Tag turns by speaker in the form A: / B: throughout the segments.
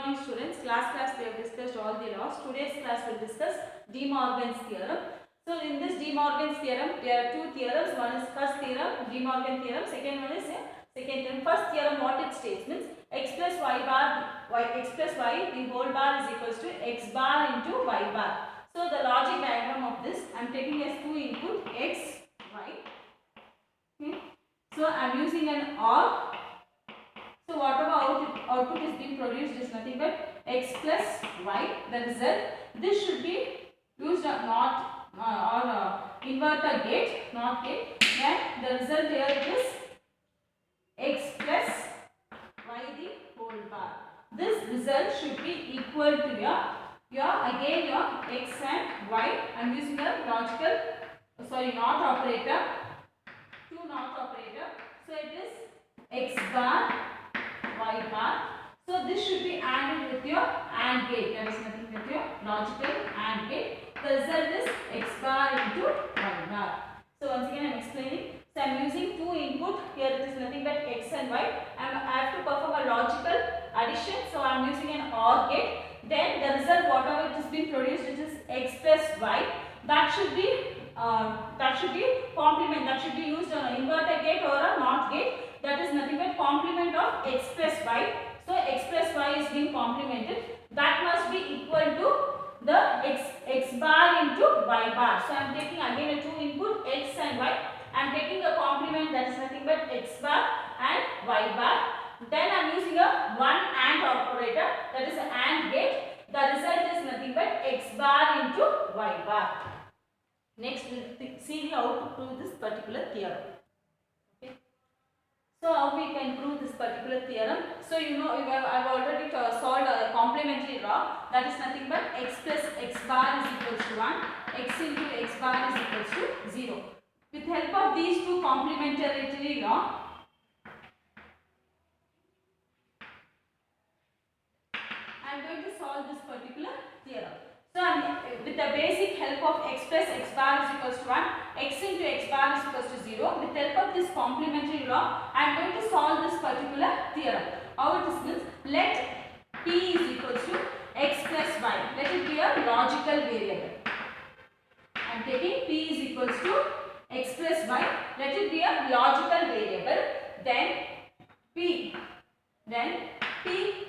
A: morning students. Class we have discussed all the laws. Today's class will discuss De Morgan's theorem. So in this De Morgan's theorem, there are two theorems. One is first theorem, De Morgan theorem. Second one is second theorem. First theorem, what it states means x plus y bar, x plus y, the whole bar is equals to x bar into y bar. So the logic diagram of this, I am taking as two input x, y. Okay. So I am using an OR. So whatever output is being produced is nothing but x plus y, the result. This should be used not inverter gate, not gate. Then the result here is x plus y the whole bar. This result should be equal to your x and y. I am using a logical, not operator, not operator. So it is x bar, y bar. So this should be ANDed with your AND gate. That is nothing but your logical AND gate. The result is x bar into y bar. So once again I am explaining. So I am using two input. Here it is nothing but x and y. I have to perform a logical addition. So I am using an OR gate. Then the result, whatever it is being produced, which is x plus y, that should be complement. That should be used on an inverter gate or a NOT gate. That is nothing but complement of x plus y. So x plus y is being complemented. That must be equal to the x bar into y bar. So I am taking again a two input x and y. I am taking the complement, that is nothing but x bar and y bar. Then I am using a one AND operator, that is an AND gate. The result is nothing but x bar into y bar. Next we will see how to prove this particular theorem. Okay. So how we can prove this particular theorem? So you know I have already solved a complementary law, that is nothing but x plus x bar is equals to 1, x into x bar is equals to 0. With help of these two complementary law, I am going to solve this particular theorem. So with the basic help of x plus x bar is equals to 1, x into x bar is equals to 0. With help of this complementary law, I am going to solve this particular theorem. How it is means, let p is equals to x plus y. Let it be a logical variable. I am taking p is equals to x plus y. Let it be a logical variable. Then p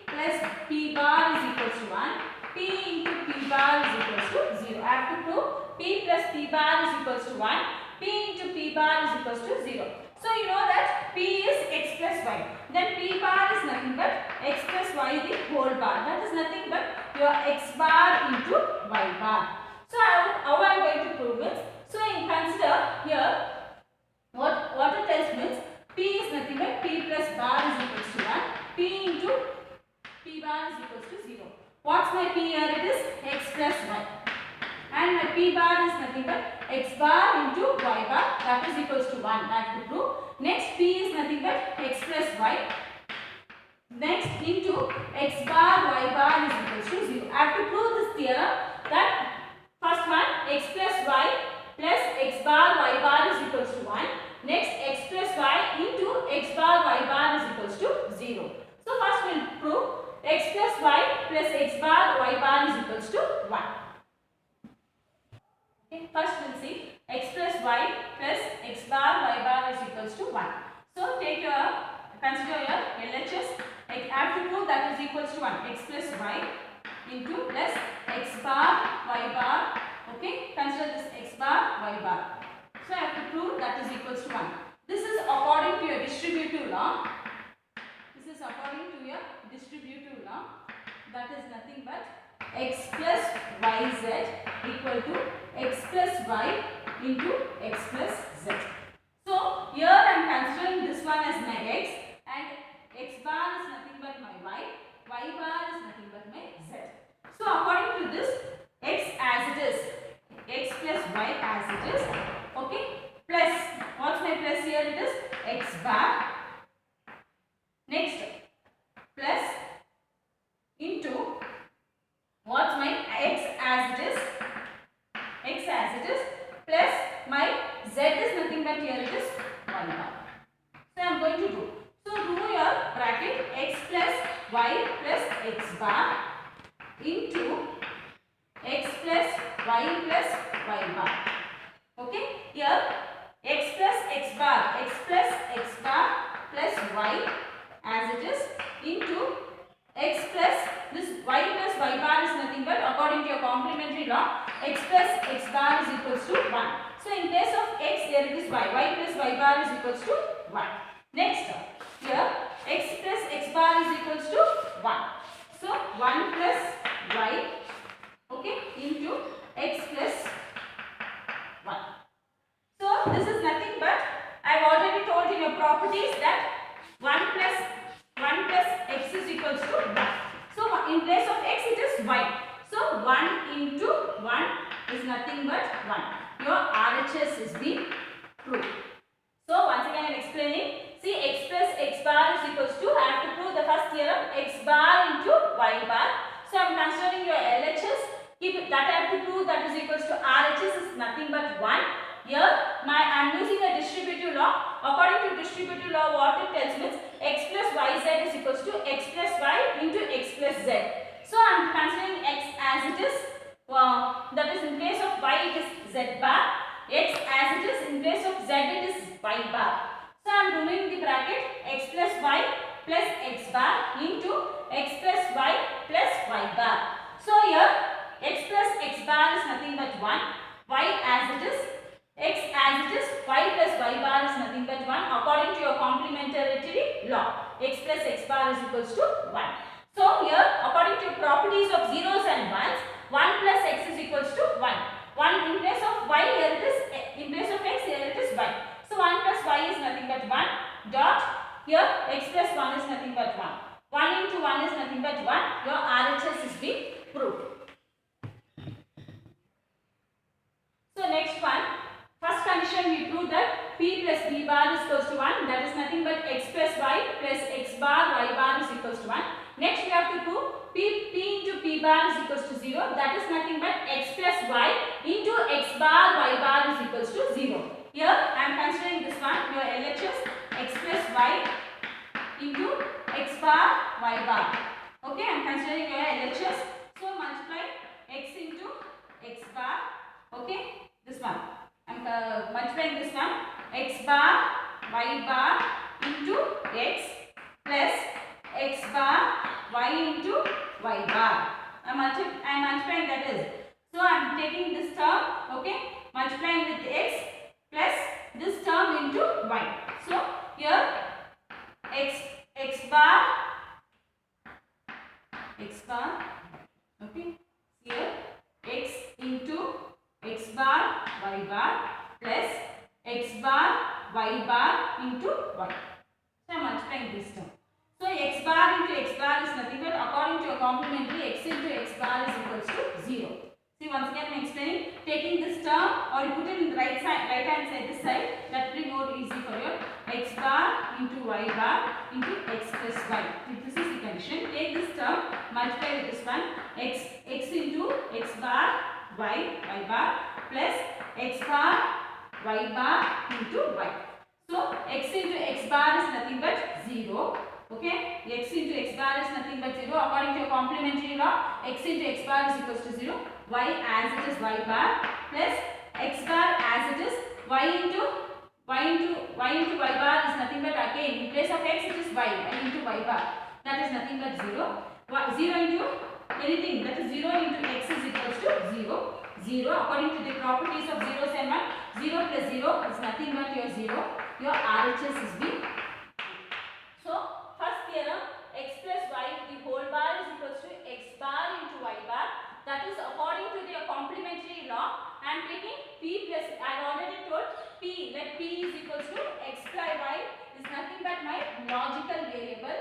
A: plus p bar is equals to 1. P into p bar is equals to 0. I have to prove p plus p bar is equals to 1. P into p bar is equals to 0. So you know that p is x plus y. Then p bar is nothing but x plus y the whole bar. That is nothing but your x bar into y bar. So how I am going to prove it? So in consider here what it tells means p is nothing but p plus bar is equals to 1. P into p bar is equals to 0. What's my p here? It is x plus y. And my p bar is nothing but x bar into y bar, that is equals to 1. I have to prove. Next p is nothing but x plus y. Next into x bar y bar is equals to 0. I have to prove this theorem that first one x plus y plus x bar y bar is equals to 1. Next x plus y into x bar y bar is equals to 0. So first we will prove x plus y plus x bar y bar is equals to 1. Okay, first we will see x plus y plus x bar y bar is equals to 1. So consider your LHS. I have to prove that is equals to 1. X plus y into plus x bar y bar. Okay, consider this x bar y bar. So I have to prove that is equals to 1. This is according to your distributive law. This is according to your distributive law. That is nothing but x plus yz equal to x plus y into x plus z. So here I am considering this one as my x and x bar is nothing but my y bar is nothing but my z. So according to this, x as it is, x plus y as it is, okay, plus, what's my plus here? It is x bar. Next, plus into, what's my x as it is, plus my z is nothing but here it is 1 bar. So I am going to do. So do your bracket x plus y x bar into x plus y bar. Okay, here x plus x bar plus y as it is into x plus this y plus y bar is nothing but according to your complementary law x plus x bar is equals to 1. So in place of x there it is y plus y bar is equals to 1. Next here x plus x bar is equals to 1. So 1 plus y, okay, into x plus 1. So this is nothing but I have already told in your properties that 1 plus x is equals to 1. So in place of x it is y. So 1 into 1 is nothing but 1. Your RHS is being proved. So once again I am explaining. See, x plus x bar is equals to, I have to prove the first theorem, x bar into y bar. So I am considering your LHS. Keep it, that I have to prove that is equals to RHS is nothing but 1. Here I am using a distributive law. According to distributive law, what it tells means x plus yz is equals to x plus y into x plus z. So I am considering x as it is, that is in place of y it is z bar, x as it is, in place of z it is y bar. So I am removing the bracket x plus y plus x bar into x plus y plus y bar. So here x plus x bar is nothing but 1, y as it is, x as it is, y plus y bar is nothing but 1 according to your complementary law. X plus x bar is equals to 1. So here according to properties of zeros and ones, 1 plus x is equals to 1. 1 in place of y, here it is, in place of x, here it is y. So 1 plus y is nothing but 1 dot, here x plus 1 is nothing but 1. 1 into 1 is nothing but 1. Your RHS is being proved. So next one, first condition we proved that p plus b bar is equals to 1. That is nothing but x plus y plus x bar y bar is equals to 1. Next we have to prove p into p bar is equals to 0. That is nothing but x plus y into x bar y bar is equals to 0. Here I am considering this one, your LHS, x plus y into x bar y bar. Okay, I am considering your LHS. So multiply x into x bar. Okay, this one. I am multiplying this one, x bar y bar into x plus x bar y into y bar. I am multiplying, that is. So I am taking this term, okay, multiplying with x plus this term into y. So here x bar, okay, here x into x bar y bar plus x bar y bar into y. So I am multiplying this term. So x bar into x bar is nothing but according to a complementary x into x bar is equals to 0. See, once again I am explaining, taking this term or you put it in the right hand side, this side, that will be more easy for you. X bar into y bar into x plus y. This is the condition. Take this term, multiply with this one, x into x bar y bar plus x bar y bar into y. So x into x bar is nothing but 0. Okay, x into x bar is nothing but 0 according to your complementary law. X into x bar is equals to 0. Y as it is y bar plus x bar as it is y into y bar is nothing but, again in place of x it is y into y bar. That is nothing but 0. 0 into anything, that is 0 into x is equals to 0. 0 according to the properties of zeros and 1. 0 plus 0 is nothing but your 0. Your RHS is B. So first theorem, x plus y the whole bar is equals to x bar into y bar. That is according to the complementary law. I am taking p plus, I have already told p, let p is equals to x plus y is nothing but my logical variable.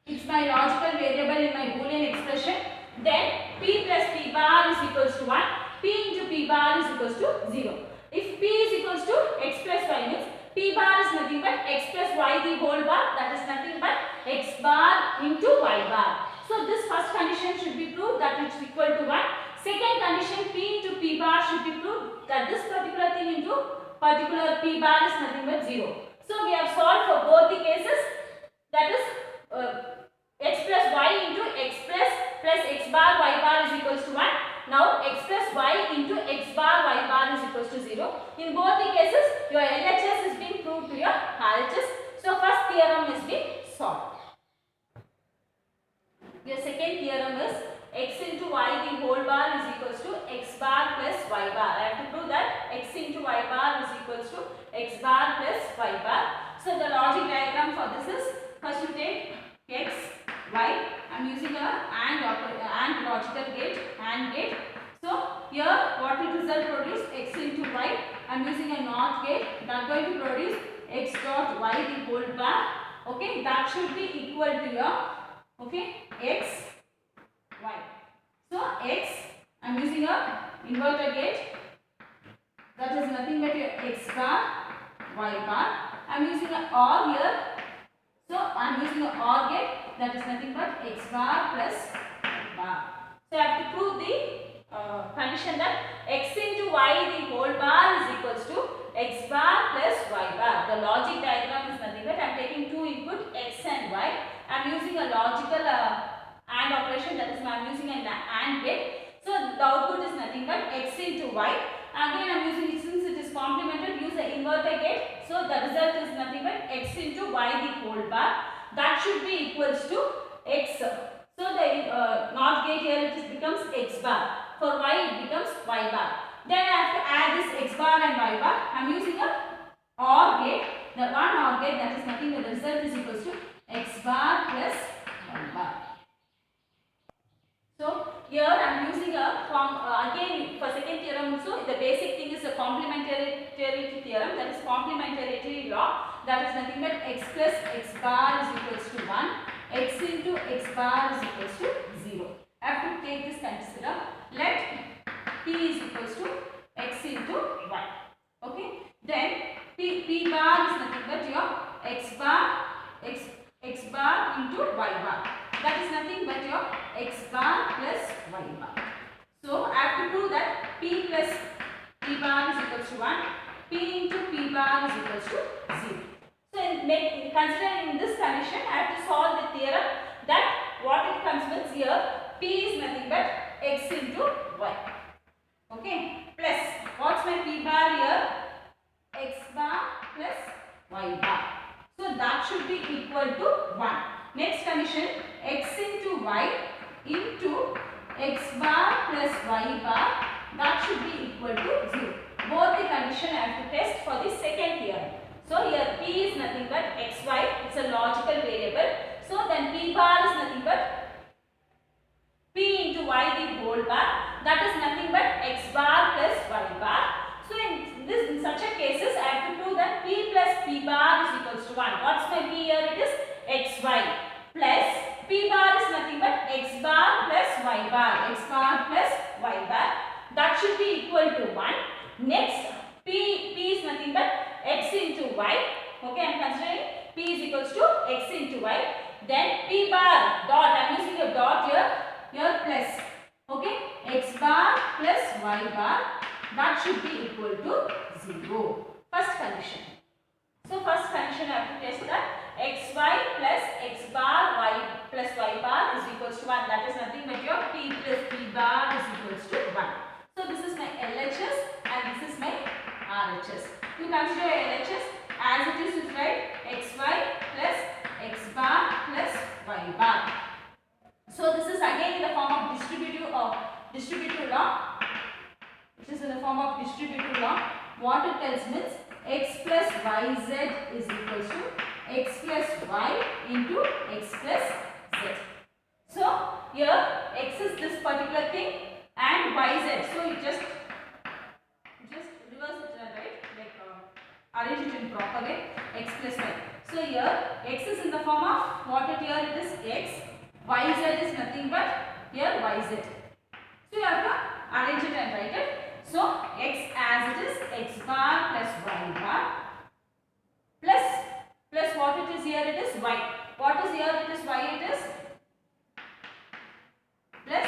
A: It's my logical variable in my Boolean expression. Then p plus p bar is equals to 1. P into p bar is equals to 0. If p is equals to x plus y means p bar is nothing but x plus y the whole bar. That is nothing but x bar into y bar. So this first condition should be proved that it's equal to 1. Second condition, p into p bar should be proved that this particular thing into particular p bar is nothing but 0. So we have solved for both the cases. That is x plus y into x plus x bar y bar is equals to 1. Now x plus y into x bar y bar is equals to 0. In both the cases, your LHS is being proved to your RHS. So first theorem is being solved. Your second theorem is x into y the whole bar is equals to x bar plus y bar. I have to prove that x into y bar is equals to x bar plus y bar. So the logic diagram for this is, first you take x, y. I am using a AND logical gate, AND gate. So here what will result produce x into y. I am using a NOT gate that going to produce x dot y the whole bar. Okay, that should be equal to your, okay, x, y. So x, I am using a inverter gate, that is nothing but your x bar, y bar. I am using a OR here. So I am using a OR gate, that is nothing but x bar plus y bar. So I have to prove the condition that x into y the whole bar is equals to x bar plus y bar. The logic diagram is nothing but I am taking two input x and y. I am using a logical AND operation, that is I am using an AND gate. So the output is nothing but x into y. Again I am using, since it is complemented, use the inverter gate. So the result is nothing but x into y the whole bar. That should be equals to x. So the NOT gate here it becomes x bar. For y it becomes y bar. Then I have to add this x bar and y bar. I am using a OR gate. The one OR gate, that is nothing but the result is equals to x bar plus y bar. So here I am using a again for second theorem also, the basic thing is a complementarity theorem, that is complementarity law, that is nothing but x plus x bar is equals to 1, x into x bar is equals to 0. I have to take this consider. Let p is equals to x into y. Okay. Then p bar is nothing but your x bar into y bar. That is nothing but your x bar plus y bar. So I have to prove that p plus p bar is equals to 1, p into p bar is equals to 0. So considering in this condition, I have to solve the theorem that what it comes with here, p is nothing but x into y. Okay, plus what's my p bar here? X bar plus y bar. So that should be equal to 1. Next condition, x into y into x bar plus y bar, that should be equal to 0. Both the condition I have to test for the second theorem. So here p is nothing but xy, it's a logical variable. So then p bar is nothing but p into y the whole bar, that is nothing but x bar plus y bar. So in such a cases, I have to prove that p plus p bar is equals to 1. What's my p here? It is xy plus p bar is nothing but x bar plus y bar. X bar plus y bar. That should be equal to 1. Next, p is nothing but x into y. Okay, I am considering p is equals to x into y. Then p bar dot, I am using a dot here plus. Okay, x bar plus y bar, that should be equal to 0. First condition. So first condition I have to test that xy plus x bar y plus y bar is equals to 1. That is nothing but your p plus p bar is equals to 1. So this is my LHS and this is my RHS. You consider LHS as it is, write xy plus x bar plus y bar. So this is again in the form of distributive law. It is in the form of distributive law. What it tells means x plus yz is equals to x plus y into x plus z. So here x is this particular thing and yz. So you just reverse it, right? Like arrange it in proper way. X plus y. So here x is in the form of what it here it is x. Yz is nothing but here yz. So you have to arrange it and write it. So x as it is x bar plus y bar plus what it is here it is y. What is here it is y it is plus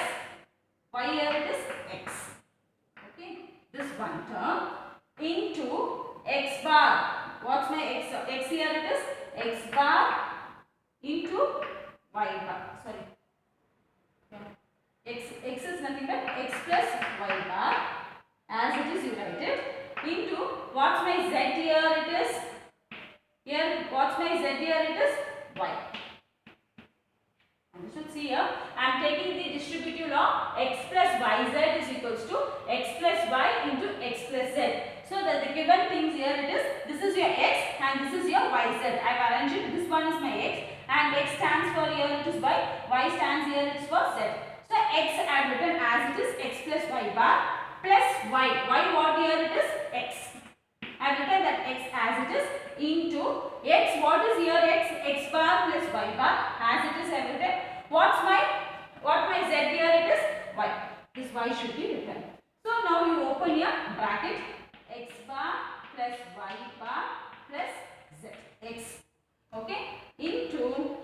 A: y here it is x. Okay, this one term into x bar. What's my x? X here it is x bar into y bar. You should see here, I am taking the distributive law x plus yz is equals to x plus y into x plus z. So that the given things here it is, this is your x and this is your yz. I have arranged it, this one is my x and x stands for here it is y stands here it is for z. So x I have written as it is x plus y bar plus y. What here it is x. I have written that x as it is into x. What is here x? X bar plus y bar as it is I have written. What my z here it is y. This y should be written. So now you open your bracket x bar plus y bar plus z x. Okay, into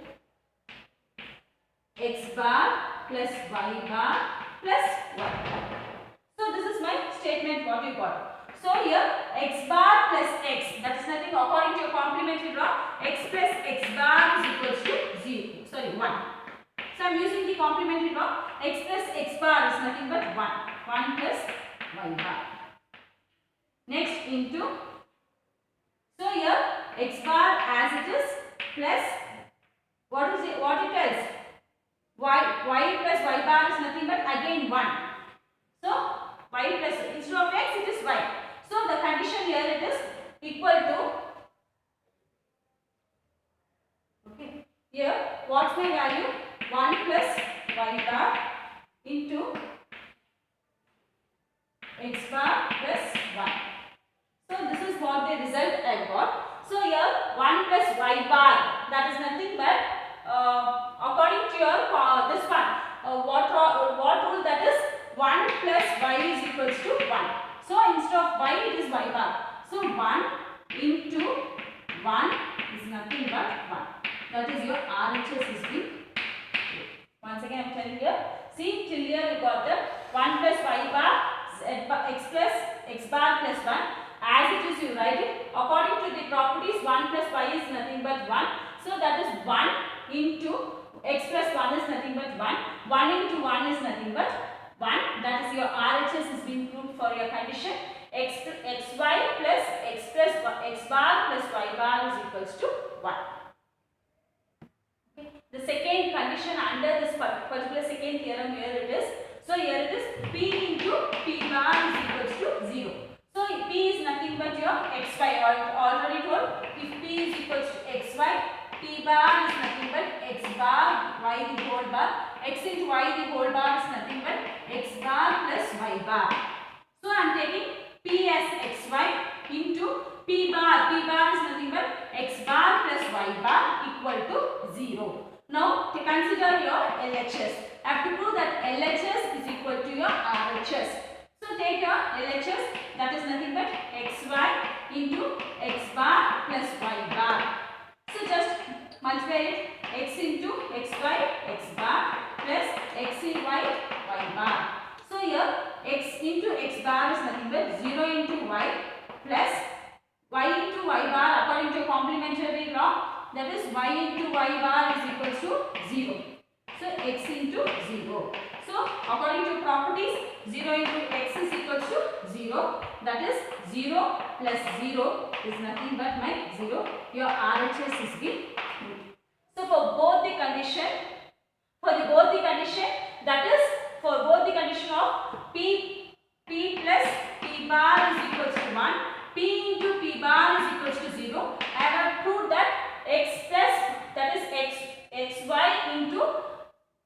A: x bar plus y bar plus y. So this is my statement what you got. So here x bar plus x, that is nothing according to your complementary law, x plus x bar is equals to 1. So I am using the complementary law, x plus x bar is nothing but 1 plus y bar. Next into, so here x bar as it is plus, what it tells, y plus y bar is nothing but again 1. So y plus, instead of x it is y. So the condition here it is equal to, okay, here what's my value? 1 plus y bar into x bar plus 1. So this is what the result I got. So here 1 plus y bar, that is nothing but according to your this one, what rule, that is 1 plus y is equals to 1. So instead of y it is y bar. So 1 into 1 is nothing but 1. That is your RHS is being. Once again I am telling you. See till here you got the 1 plus y bar x plus x bar plus 1. As it is you write it. According to the properties 1 plus y is nothing but 1. So that is 1 into x plus 1 is nothing but 1. 1 into 1 is nothing but 1. That is your RHS is being proved for your condition. Xy plus x bar plus y bar is equals to 1. Okay. The second condition under this particular second theorem here it is. So here it is p into p bar is equals to 0. So p is nothing but your xy. Already told, if p is equals to xy, p bar is nothing but x bar y the whole bar. X into y the whole bar is nothing but x bar plus y bar. So I am taking p as xy into p bar. P bar is nothing but x bar plus y bar equal to 0. Now to consider your LHS. I have to prove that LHS is equal to your RHS. So take your LHS, that is nothing but xy into x bar plus y bar. So just multiply it, x into xy x bar plus x in y bar. So here x into x bar is nothing but 0 into y plus y into y bar according to complementary law, that is y into y bar is equals to 0. So x into 0. So according to properties 0 into x is equals to 0. That is 0 plus 0 is nothing but my 0. Your RHS is being proved. So for both the condition, that is for both the condition of p plus p bar is equals to 1, p into p bar is equals to 0. I have proved that x plus, that is xy into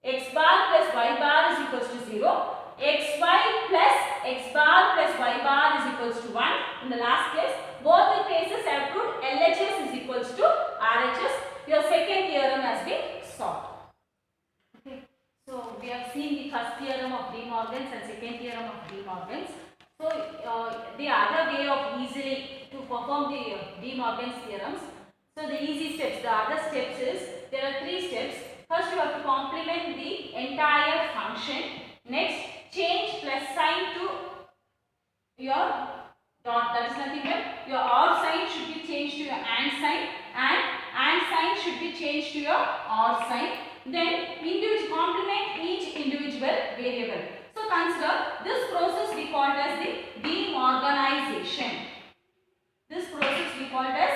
A: x bar plus y bar is equals to 0. Xy plus x bar plus y bar is equals to 1. In the last case, both the cases I have proved LHS is equals to RHS. Your second theorem has been solved. Okay. So we have seen the first theorem of De Morgan's and second theorem of De Morgan's. So the other way of easily to perform the De Morgan's theorems. So the easy steps, the other steps is, there are 3 steps. First you have to complement the entire function. Next, change plus sign to your dot, that is nothing but your or sign should be changed to your and sign, and sign should be changed to your or sign. Then complement each individual variable. So consider this process we called as the De Morganization. This process we called as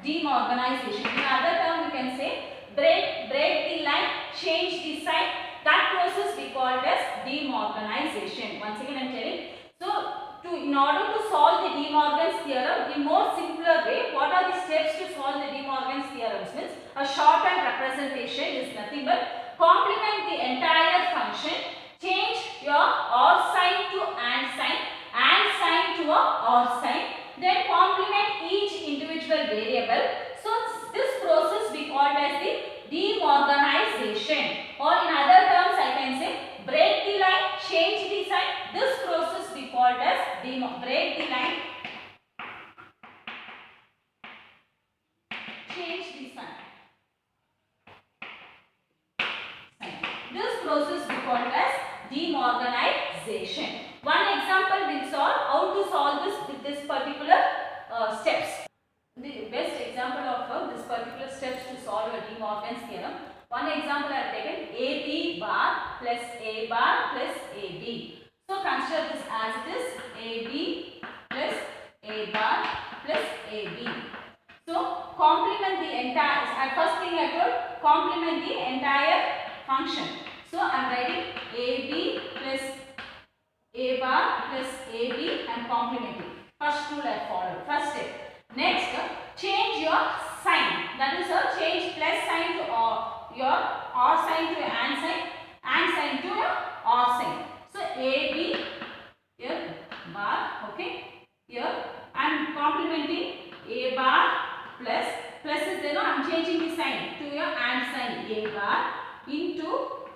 A: De Morganization. In other term you can say break the line, change the sign demorganization. Once again I am telling. So in order to solve the De Morgan's theorem in more simpler way, what are the steps to solve the De Morgan's theorem? Means a shorthand representation is nothing but complement the entire function, change your or sign to and sign to a or sign, then complement each individual variable. So this process we called as the demorganization, or in other terms I can say break the line, change the sign. This process we called as break the line, change the sign. This process we called as demorganization. One example will solve how to solve this with this particular steps. The best example of this particular steps to solve a De Morgan's theorem. One example I have taken AB bar plus A bar plus AB. So consider this as it is AB plus A bar plus AB. So complement the entire, first thing I told, complement the entire function. So I am writing AB plus A bar plus AB and complementing. First rule I followed. First step. Next, change your sign. That is a change plus sign to or, your or sign to and sign to your or sign. So AB here bar, okay. Here I am complementing A bar plus is there. I am changing the sign to your and sign. A bar into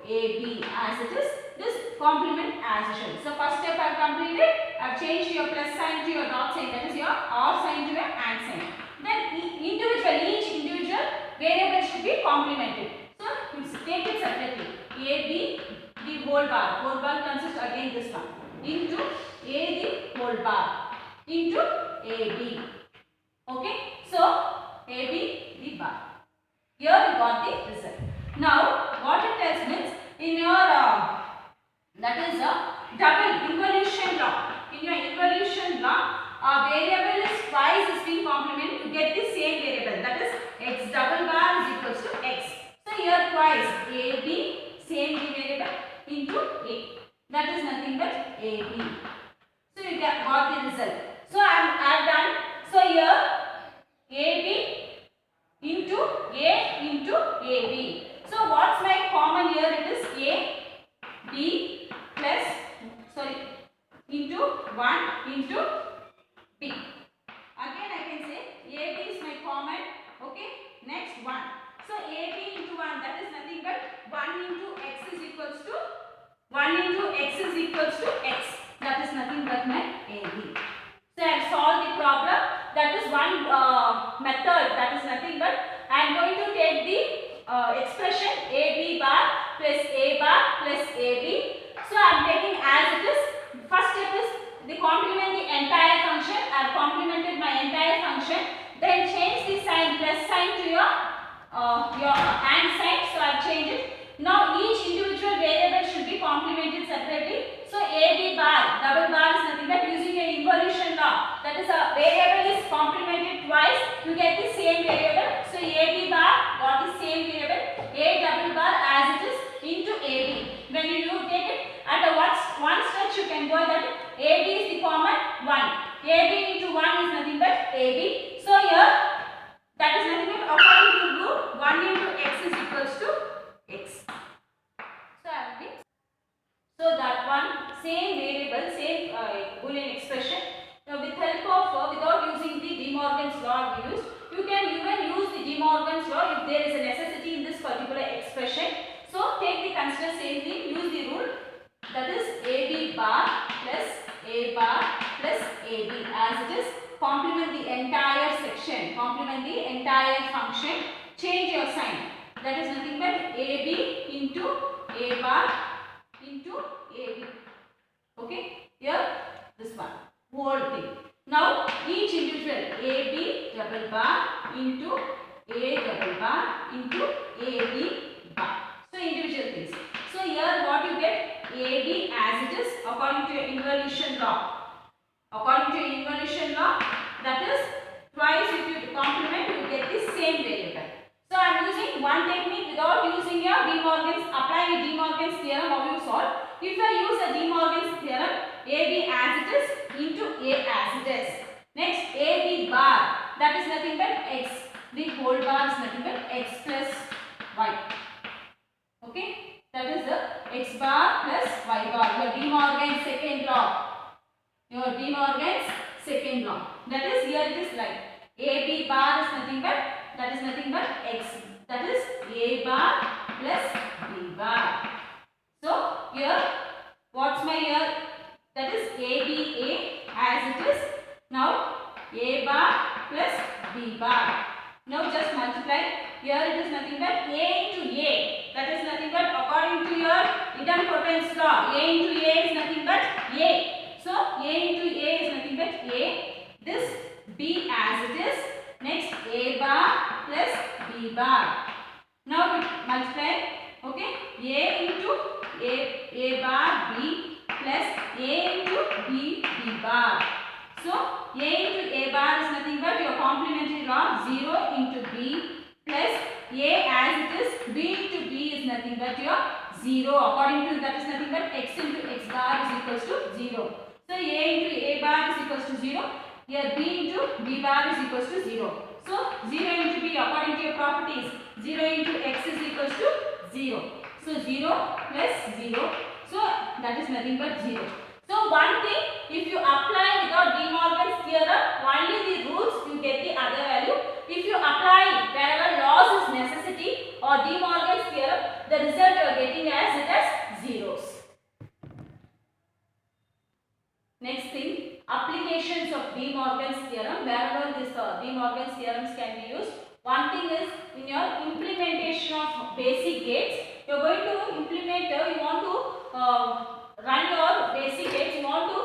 A: AB as it is. This complement as usual. So first step I have completed. I have changed your plus sign to your dot sign. That is your or sign to your and sign. Then each individual variable should be complemented. So take it separately. AB the whole bar consists again this one into A the whole bar into AB. Okay. So AB the bar. Here we got the result. Now what it tells means in your that is a double involution law. In your involution law, a variable is twice is being complemented to get the same variable. That is x double bar is equals to x. So here twice AB same variable into A. That is nothing but AB. So you got the result. So I have done. So here AB into A into AB. So what's my common here? It is A B plus into 1 into B. Again I can say AB is my common. Okay. Next 1. So AB into 1, that is nothing but 1 into x is equals to x. That is nothing but my AB. So I have solved the problem. That is one method. That is nothing but I am going to take the expression AB bar plus A bar plus AB. So I am taking as it is. First step is the complement the entire function. I have complemented my entire function. Then change the sign plus sign to your and sign. So I have changed it. Now each individual variable should be complemented separately. So AB bar double bar is nothing but using an involution law. That is a variable is complemented twice. You get the same variable. So AB bar got the same variable. A double bar as it is into AB. When you take it at a one stretch, you can go that AB is the common 1. AB into 1 is nothing but AB. So here that is nothing but according to rule 1 into x is equals to x. So that one same variable, same Boolean expression. Now with help of without using the De Morgan's law we used, you can even use the De Morgan's law if there is a necessity in this particular expression. So take the consider same thing, use the rule, that is AB bar plus A bar plus AB as it is. Complement the entire section, complement the entire function, change your sign. That is nothing but AB into A bar into AB. Okay, here this one whole thing. Now each individual AB double bar into A double bar into AB bar. So individual things. So here what you get AB as it is according to your involution law. According to your involution law, that is twice if you complement you get the same variable. So I am using one technique without using your De Morgan's, applying a De Morgan's theorem how you solve. If I use a De Morgan's theorem? AB as it is into A as it is. Next, AB bar, that is nothing but x. The whole bar is nothing but x plus y. Okay, that is the x bar plus y bar. Your De Morgan's second law. Your De Morgan's second law. That is, here it is like AB bar is nothing but, that is nothing but x. That is A bar plus B bar. So here, what's my here? That is ABA as it is. Now A bar plus B bar. Now just multiply. Here it is nothing but A into A. That is nothing but, according to your idempotence law, A into A is nothing but A. So A into A is nothing but A. This B as it is. Next A bar plus B bar. Now we multiply. Okay. A into A bar B plus A into B bar. So A into A bar is nothing but your complementary law, 0 into B plus A as it is, B into B is nothing but your 0. According to that is nothing but x into x bar is equals to 0. So A into A bar is equals to 0. Here B into B bar is equals to 0. So 0 into B, according to your properties, 0 into x is equals to 0. So 0 plus 0. So that is nothing but 0. So one thing, if you apply without De Morgan's theorem, only the roots you get the other value. If you apply wherever loss is necessity or De Morgan's theorem, the result you are getting as it as zeros. Next thing, applications of De Morgan's theorem. Wherever this De Morgan's theorems can be used. One thing is in your implementation of basic gates, you are going to implement. You want to run your basic gates, you want to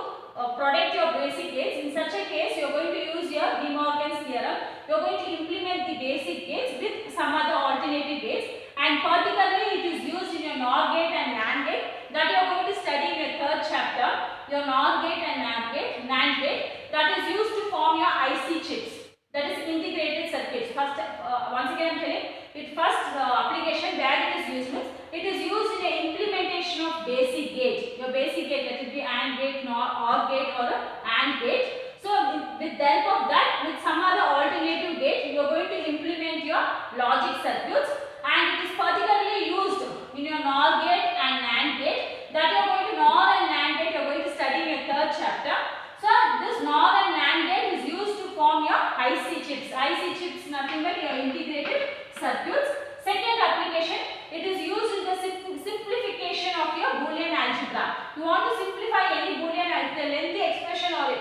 A: protect your basic gates. In such a case, you are going to use your De Morgan's theorem. You are going to implement the basic gates with some other alternative gates, and particularly it is used in your NOR gate and NAND gate that you are going to study in your third chapter. Your NOR gate and NAND gate that is used to form your IC chips, that is integrated circuits. First, once again I am telling it, first application where it is used means it is used in the implementation of basic gate. Your basic gate, that will be AND gate, OR gate or AND gate. So with the help of that, with some other alternative gate, you are going to implement your logic circuits, and it is particularly used in your NOR gate and NAND gate. That you are going to NOR and NAND gate, you are going to study in your third chapter. So this NOR and NAND gate is used to form your IC chips. IC chips nothing but your integrated circuits. Second application, it is used in the simplification of your Boolean algebra. You want to simplify any Boolean algebra, lengthy expression or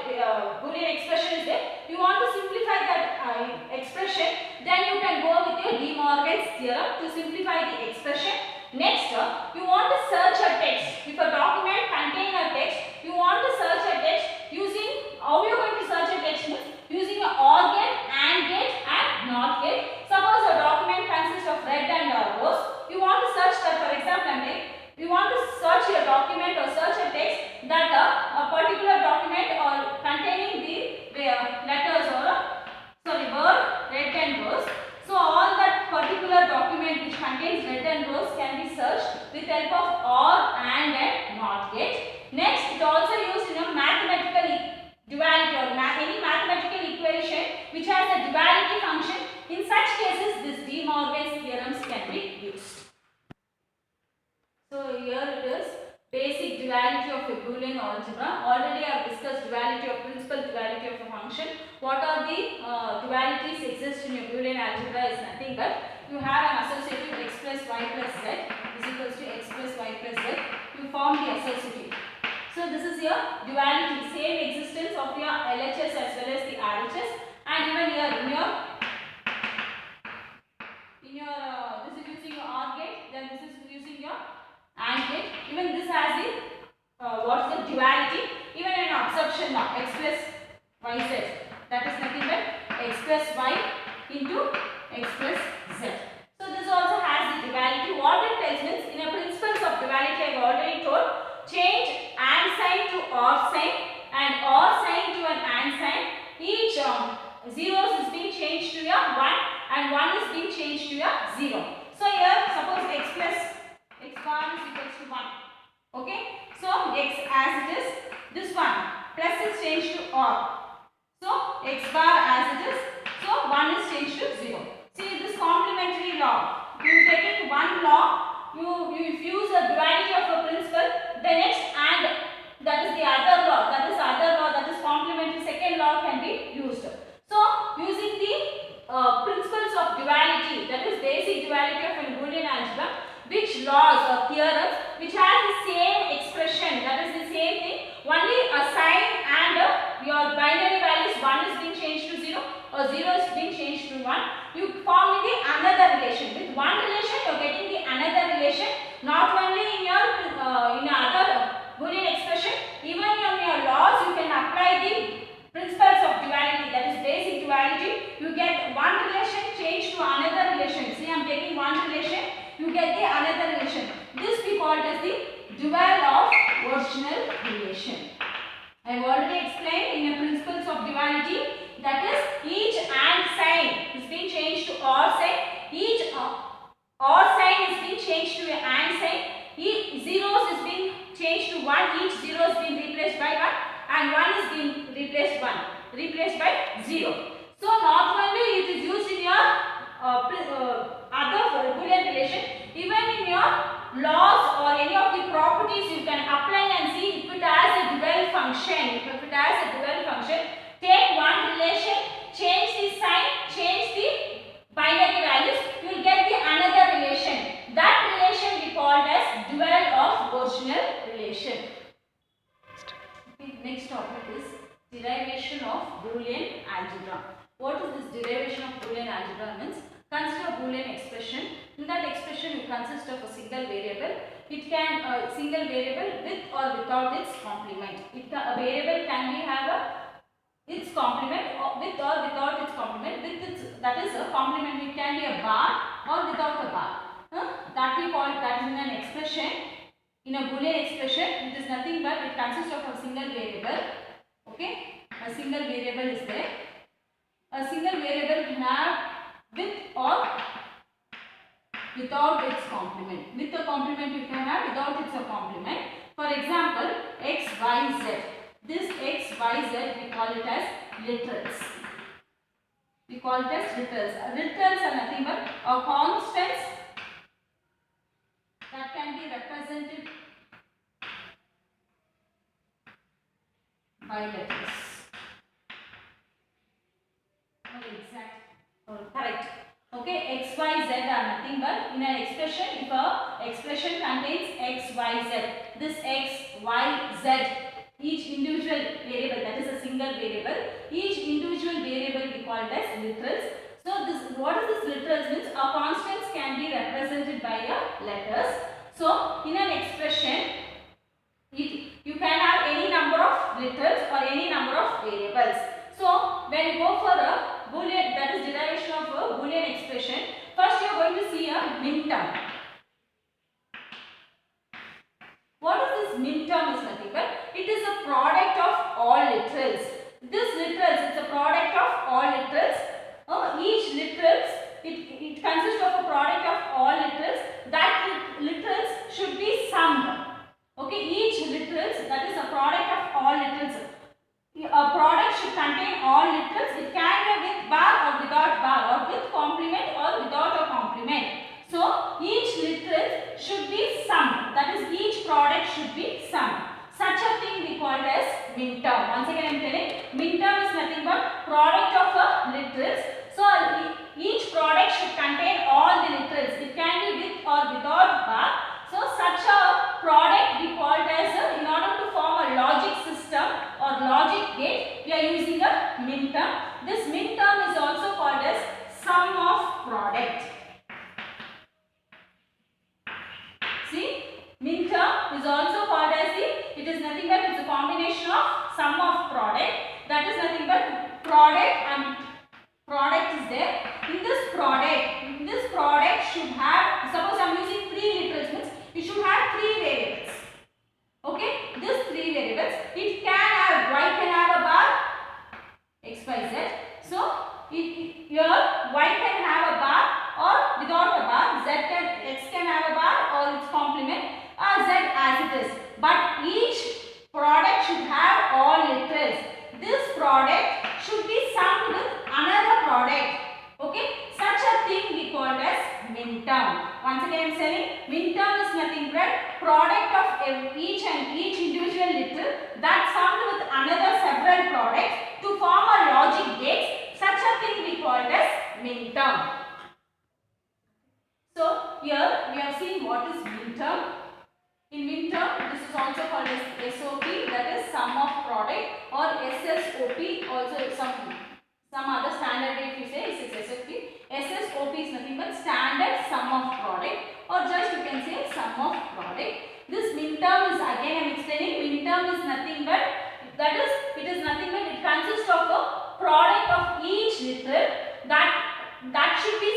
A: Boolean expression is there. You want to simplify that expression, then you can go with your De Morgan's theorem to simplify the expression. Next, you want to search a text. If a document contains a text, you want to search a text using, how you are going to search a text means using an OR gate, AND gate and NOT gate. Suppose a document consists of red and rows. You want to search that, for example, you want to search your document or search a text that a particular document or containing the letters or word red and rows. So all that particular document which contains red and rows can be searched with help of OR, AND and NOT gate. Next, it also used in a mathematical duality or any mathematical equation which has a duality function. In such cases, this De Morgan's theorems can be used. So here it is, basic duality of a Boolean algebra. Already I have discussed duality of principal duality of a function. What are the dualities exist in your Boolean algebra is nothing but you have an associative x plus y plus z is equals to x plus y plus z. You form the associative. So this is your duality, same existence of your LHS as well as the RHS, and even here in your this is using your OR gate, then this is using your AND gate. Even this has the what's the duality? Even an absorption law, x plus y z, that is nothing but x plus y into x plus z. So this also has the duality. What it tells means in a principles of duality I have already told. Change AND sign to OR sign and OR sign to an AND sign. Each zeros is being changed to your 1 and 1 is being changed to your 0. So here suppose x plus x bar is equals to 1. Okay. So So x as it is. This one plus is changed to or. So x bar as it is. So 1 is changed to 0. See this complementary law. You taking one law, you use a duality of a principle, the next and that is the other law. That is complementary second law can be used. So using the principles of duality, that is basic duality of a Boolean algebra, which laws or theorems which has the same expression, that is the same thing, only a sign and your binary values, 1 is being changed to 0 or 0 is being changed to 1, you form the another relation. With one relation you are getting the another relation, not only in your in other Boolean expression, even in your laws you can apply the principles of duality, that is basic duality. You get one relation changed to another relation. See, I am taking one relation, you get the another relation. This we call as the dual of original relation. I have already explained in the principles of duality, that is each and sign is being changed to or sign, each or sign is being changed to a and sign, each zeros is being changed to 1, each 0 is being replaced by 1 and 1 is being replaced by 0. So not only it is used in your other Boolean relation, even in your laws or any of the properties you can apply and see if it has a dual function. If it has a dual function, take one relation, change the sign, change the binary values, you will get the another relation. That relation we called as dual of original relation. Okay, next topic is derivation of Boolean algebra. What is this derivation of Boolean algebra means? Consider a Boolean expression. In that expression it consists of a single variable. It can single variable with or without its complement. A variable can be have its complement or with or without its complement. With its, that is a complement, it can be a bar or without a bar. That we call, that is in an expression. In a Boolean expression, it is nothing but it consists of a single variable. Okay, a single variable is there. A single variable can have with or without its complement. With a complement you can have, without its a complement. For example, x, y, z. This x, y, z we call it as literals. We call it as literals. Literals are nothing but constants that can be represented by letters. Correct. Okay, x, y, z are nothing but in an expression, if a expression contains x, y, z, this x, y, z, each individual variable, that is a single variable, each individual variable we call it as literals. So this, what is this literals means? A constants can be represented by letters. So in an expression, you can have any number of literals or any number of variables. So when you go for a Boolean, that is derivation of a Boolean expression, first you are going to see a min term. What is this min term is nothing but it is a product of all literals. This literals is a product of all literals. Each literals, it consists of a product of all literals. That literals should be summed. Okay, each literals, that is a product of all literals. A product should contain all literals. It can be with bar or without bar, or with complement or without a complement. So each literal should be summed. That is, each product should be summed. Such a thing we call as min term. Once again I am telling, min term is nothing but product of literals. So each product should contain all the literals. It can be with or without bar. So such a product we call as in order to form a logic system or logic gate, we are using a min term. This min term is also called as sum of product. See, min term is also called as it is nothing but it's a combination of sum of product. That is nothing but product and product is there. In this product should have, suppose I am using 3 literals, means it should have 3 variables. Okay, this 3 variables, it can have, y can have a bar, x, y, z. So here y can have a bar or without a bar, x can have a bar or its complement, z as it is. But each each individual little that summed with another several products to form a logic gates. Such a thing we called as minterm. So here we have seen what is minterm. In minterm, this is also called as SOP, that is sum of product, or SSOP, also some other standard way if you say is SOP. SSOP is nothing but standard sum of product, or just you can say sum of product. This minterm is, again I am explaining, minterm is nothing but, that is, it is nothing but it consists of a product of each little that should be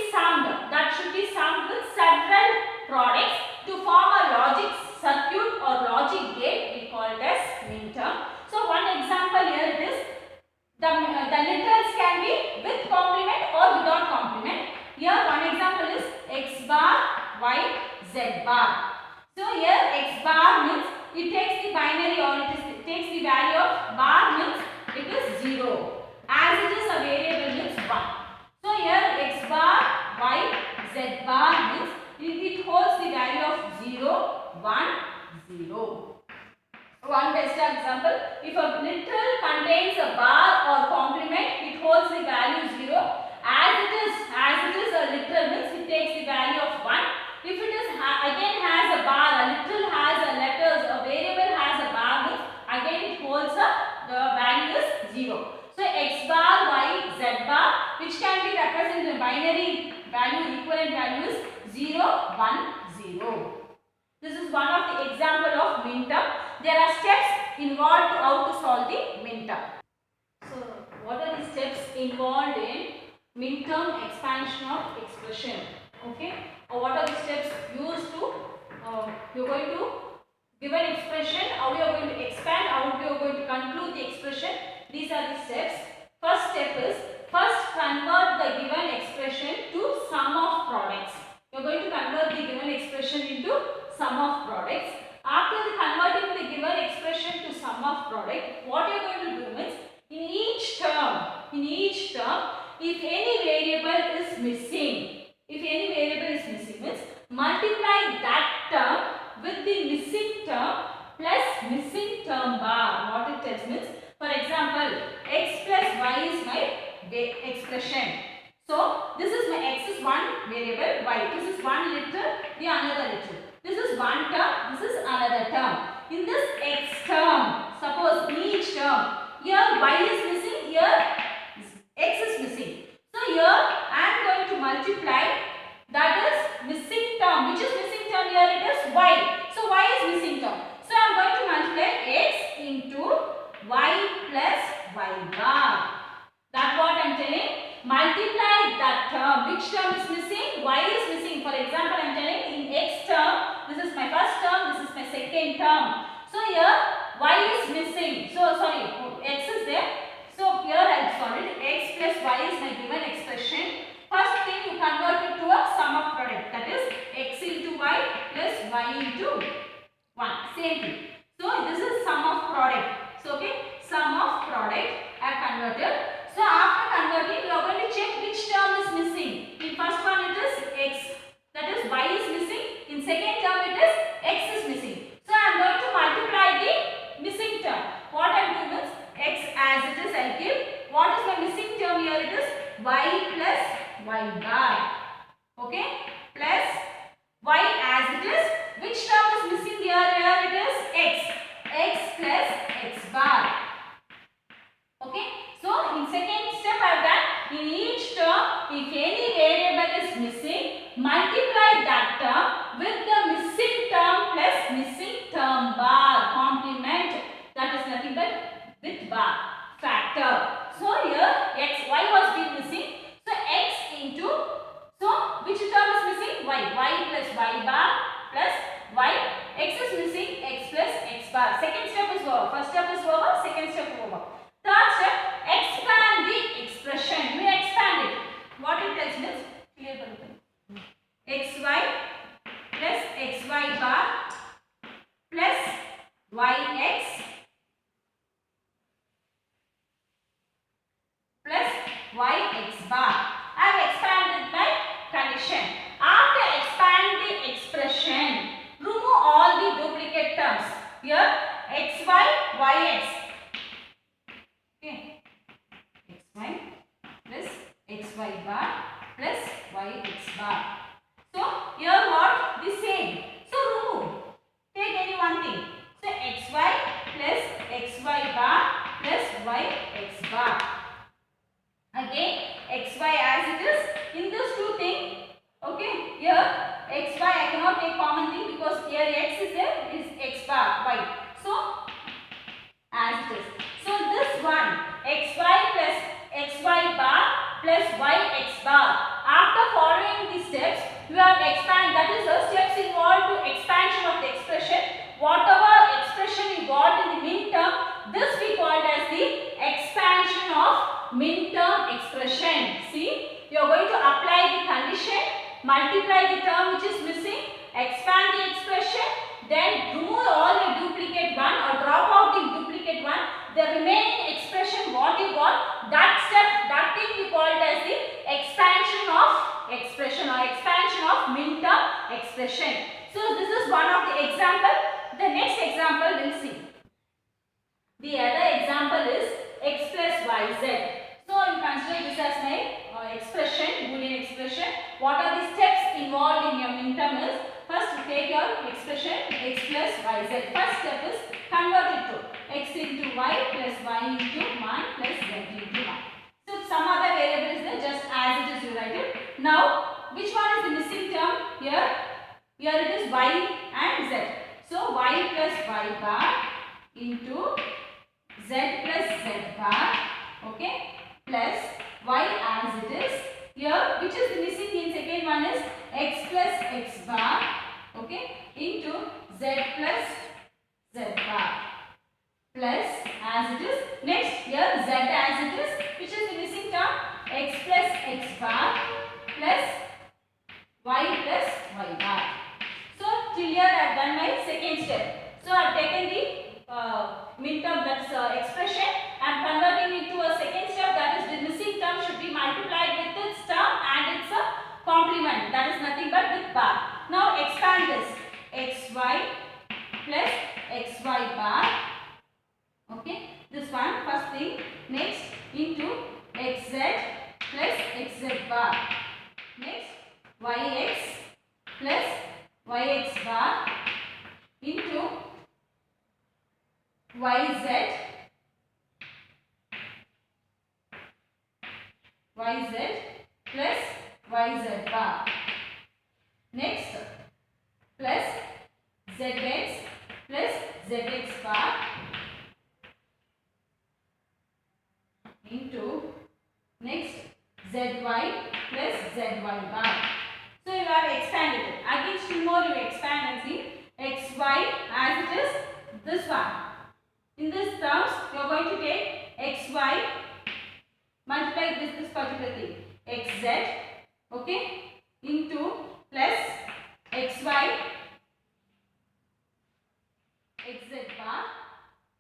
A: summed with several products to form a logic circuit or logic gate. We call it as minterm. So one example here it is, the littles can be with complement or without complement. Here one example is x bar, y, z bar. So here x bar means it takes the binary, or it takes the value of bar means it is 0. As it is a variable means 1. So here x bar, y, z bar means it holds the value of 0, 1, 0. One best example, if a little contains a bar or complement, it holds the value 0. As it is a little means it takes the value of 1. If it is again has a bar, a little has a letters, a variable has a bar means again it holds the value is 0. So x bar, y, z bar, which can be represented in binary value, equivalent value is 0, 1, 0. This is one of the example of minterm. There are steps involved to how to solve the minterm. So what are the steps involved in minterm expansion of expression? Okay, or what are the steps used to you are going to give an expression, how you are going to expand, how you are going to conclude the expression. These are the steps. First step is, first convert the given expression to sum of products. You are going to convert the given expression into sum of products. After converting the given expression to sum of product, what you are going to do means, in each term, if any variable is missing, means multiply that term with the missing term plus missing term bar. What it tells means, for example, x plus y is my expression. So this is my x is one variable, y. This is one little, the another little. This is one term, this is another term. In this x term, suppose each term, here y is missing, here x is missing. So here I am going to multiply that is missing term. Which is missing term here? It is y. So y is missing term. So I am going to multiply x into y plus y bar. That's what I am telling. Multiply that term. Which term is missing? Y is missing. For example, I am telling in x term, this is my first term, this is my second term. So here y is missing. So sorry, x is there. So here I have solved x plus y is my given expression. First thing, you convert it to a sum of product, that is x into y plus y into 1. Same thing. So this is sum of product. So okay, sum of product I have converted. So after converting, you are going to check which term is missing. In first one it is x, that is y is missing. In second term it is x is missing. So I am going to multiply the missing term. What I am doing is x as it is I give. What is the missing term here? It is y plus y bar. Okay, plus y as it is. Which term is missing here? Here it is x. X plus x bar. Okay. So in second step I have done, in each term if any variable is missing, multiply that term with the missing term plus missing term bar, complement, that is nothing but with bar, factor. So here x, y was being missing, so x into, so which term is missing? Y plus y bar plus y, x is missing, x plus x bar. Second step is over, first step is over, second step over. Third step, expand the expression. You expand it. What it tells means, clear xy plus xy bar plus yx plus yx bar. I have expanded my condition. After expanding the expression, remove all the duplicate terms. The other example is x plus yz. So you consider this as my expression, Boolean expression. What are the steps involved in your minterm is, first you take your expression x plus yz. First step is convert it to x into y plus y into 1 plus z into 1. So some other variables there, just as it is you write it. Now which one is the missing term here? Here it is y and z. So y plus y bar into z plus z bar, okay, plus y as it is. Here which is the missing in second one is x plus x bar, okay, into z plus z bar, plus as it is. Next here z as it is. Which is the missing term? X plus x bar plus y plus y bar. So till here I have done my second step. So I have taken the minterm, that's expression, and converting it to a second step, that is the missing term should be multiplied with its term and its complement, that is nothing but with bar. Now expand this xy plus xy bar, okay, this one first thing. Next into xz plus xz bar. Next yx plus yx bar into yz plus yz bar. Next plus zx plus zx bar into next zy plus zy bar. So you have expanded it. Again still more you expand and see xy as it is this one. In this terms you are going to take xy, multiply this particular thing xz, okay, into plus xy xz bar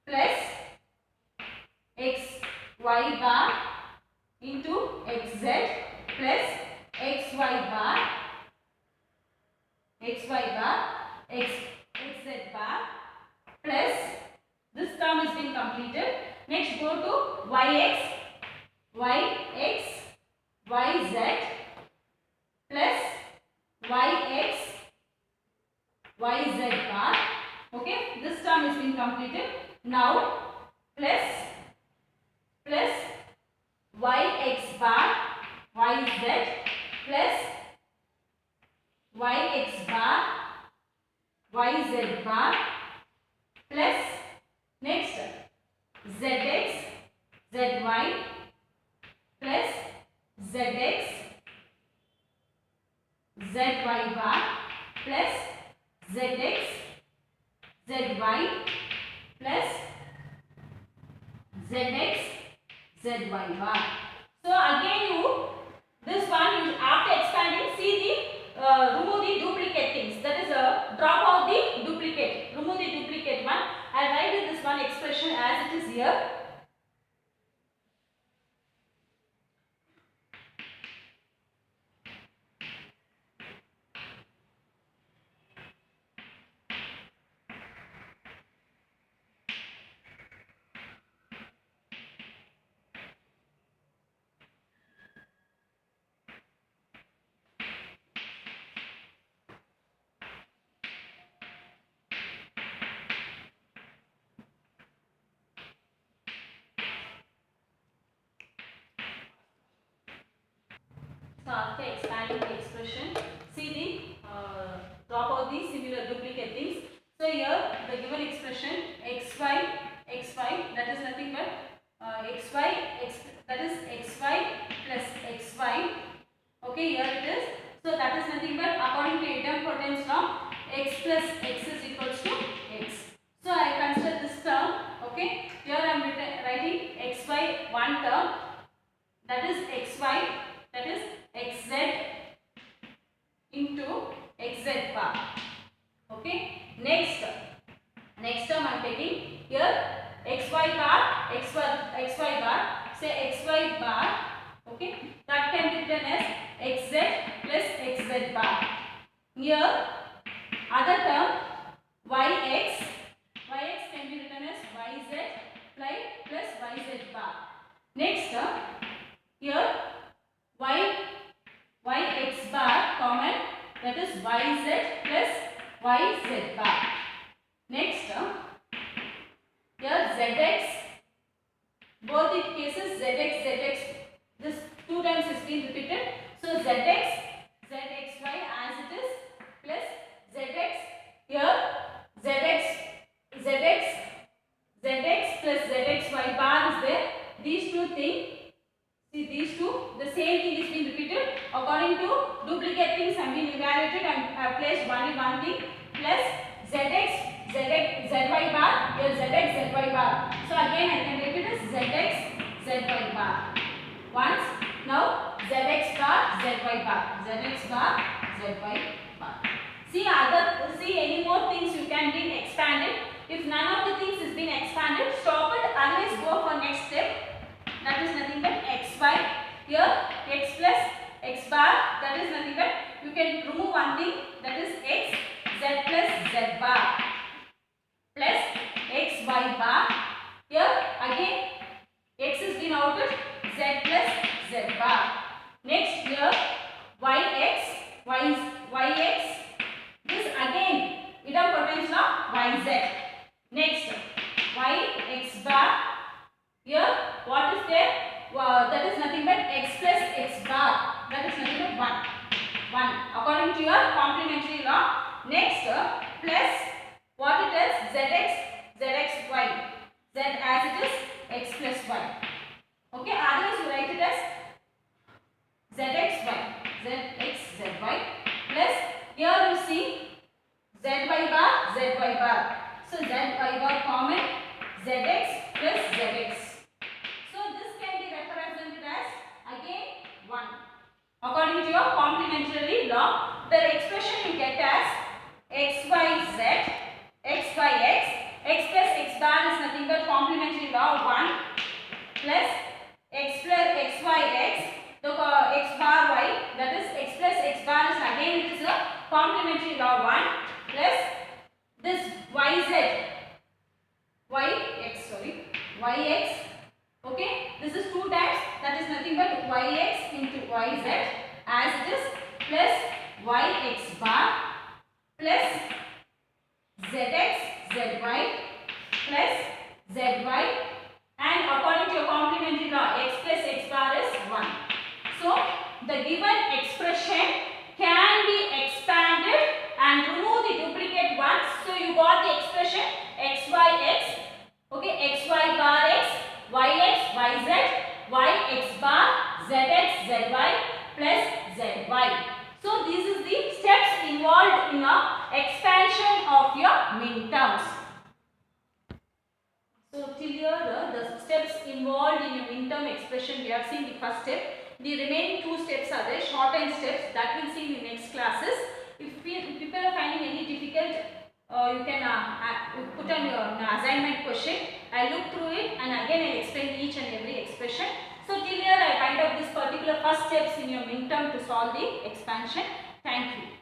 A: plus xy bar into xz plus xy bar xz bar plus this term is being completed. Next go to yx yz plus yz bar, okay, this term is being completed. Now plus yx bar yz plus yx bar yz bar plus next zx zy plus zx zy bar plus zx zy plus zx zy bar. So again this one you after expanding, see the remove the duplicate things, that is drop out the duplicate, remove the duplicate one. I write this one expression as it is here. So after expanding the expression, see the drop out the similar duplicate things. So here the given expression xy that is nothing but that is xy plus xy. Okay, here it is. So that is nothing but according to idempotent form x plus x is equals to x. So I consider this term. Okay, here I am writing xy one term, that is xy, that is xz into xz bar. Okay, next term I am taking here xy bar, xy bar, say xy bar, okay, that can be written as xz plus xz bar. Here other term yx can be written as yz plus Next, here y x bar common, that is yz plus yz bar. Next, here zx, both the cases zx, this 2 times has been repeated. So zx, zxy as it is plus zx, here zx plus zxy bar is there. These two things, see these two, the same thing is being repeated. According to duplicate things have been evaluated and have placed only one thing plus zx, zy bar, here zx, zy bar. So again I can repeat as zx, zy bar. Once, now zx bar, zy bar, zx bar, zy bar. See any more things you can be expanded. If none of the things is been expanded, stop it, otherwise go for next step. That is nothing but xy. Here x plus x bar, that is nothing but you can remove one thing, that is x, z plus z bar plus xy bar. Here again x has been outed, z plus z bar. Next here yx, this again idempotent of yz. Next yx bar, here what is there? That is nothing but x plus x bar, that is nothing but 1 according to your complementary law. Next plus what it is, zxy, z as it is x plus y. Okay, otherwise you write it as zxzy plus here you see zy bar. So zy bar common, zx plus zx. So this can be represented as again 1. According to your complementary law, the expression you get as xyz, xyx, x plus x bar is nothing but complementary law 1 plus x plus xyx, the x bar y, that is x plus x bar is again it is a complementary law 1 plus this yx, yx, okay, this is 2 times, that is nothing but yx into yz as it is plus yx bar plus zx, zy plus zy, and according to your complementary law x plus x bar is 1. So the given expression can be expanded and remove the duplicate ones. So you got the expression xyx, okay, xy bar x, yx, yz, yx bar, zx, zy plus zy. So this is the steps involved in a expansion of your min terms. So till here the steps involved in your min term expression, we have seen the first step. The remaining 2 steps are the shortened steps that we'll see in the next classes. If people are finding any difficult, you can put on your assignment question. I'll look through it and again I'll explain each and every expression. So till here I find out this particular first steps in your min term to solve the expansion. Thank you.